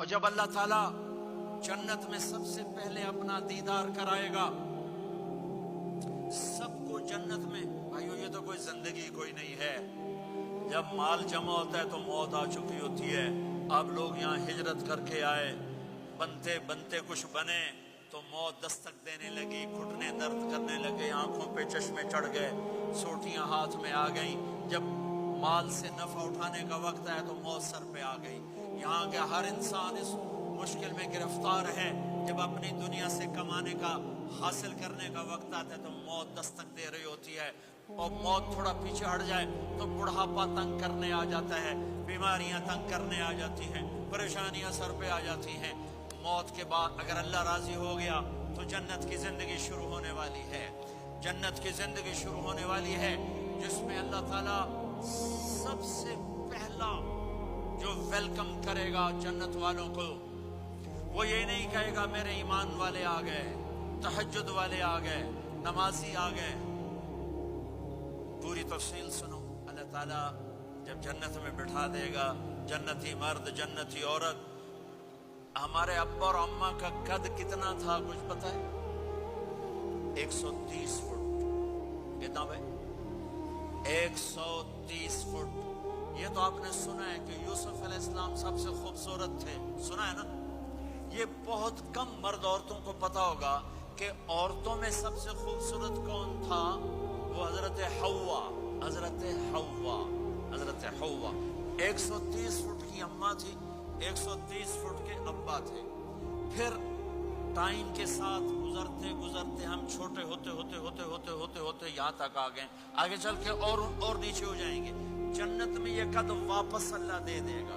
اور جب اللہ تعالیٰ جنت میں سب سے پہلے اپنا دیدار کرائے گا سب کو جنت میں، بھائیو یہ تو کوئی زندگی کوئی نہیں ہے. جب مال جمع ہوتا ہے تو موت آ چکی ہوتی ہے. آپ لوگ یہاں ہجرت کر کے آئے، بنتے بنتے کچھ بنے تو موت دستک دینے لگی، گھٹنے درد کرنے لگے، آنکھوں پہ چشمے چڑھ گئے، سوٹیاں ہاتھ میں آ گئیں. جب مال سے نفع اٹھانے کا وقت آیا تو موت سر پہ آ گئی. یہاں کے ہر انسان اس مشکل میں گرفتار ہے. جب اپنی دنیا سے کمانے کا، حاصل کرنے کا وقت آتا ہے تو موت دستک دے رہی ہوتی ہے. اور موت تھوڑا پیچھے ہٹ جائے تو بڑھاپا تنگ کرنے آ جاتا ہے، بیماریاں تنگ کرنے آ جاتی ہیں، پریشانیاں سر پہ آ جاتی ہیں. موت کے بعد اگر اللہ راضی ہو گیا تو جنت کی زندگی شروع ہونے والی ہے. جنت کی زندگی شروع ہونے والی ہے جس میں اللہ تعالیٰ سب سے پہلا جو ویلکم کرے گا جنت والوں کو، وہ یہ نہیں کہے گا میرے ایمان والے آ گئے، تہجد والے آ گئے، نمازی آ گئے. پوری تفصیل سنو. اللہ تعالیٰ جب جنت میں بٹھا دے گا جنتی مرد جنتی عورت. ہمارے ابا اور اماں کا قد کتنا تھا کچھ پتہ ہے؟ 130 فٹ. کتنا بھائی؟ 130 فٹ. یہ تو آپ نے سنا ہے کہ یوسف علیہ السلام سب سے خوبصورت تھے، سنا ہے نا؟ یہ بہت کم مرد عورتوں کو پتا ہوگا کہ عورتوں میں سب سے خوبصورت کون تھا. وہ حضرت حوا. حضرت حوا. حضرت حوا 130 فٹ کی اماں تھی، 130 فٹ کے ابا تھے. پھر ٹائم کے ساتھ گزرتے گزرتے ہم چھوٹے ہوتے ہوتے ہوتے ہوتے ہوتے ہوتے یہاں تک آ گئے. آگے چل کے اور نیچے ہو جائیں گے. جنت میں یہ قد واپس اللہ دے دے گا.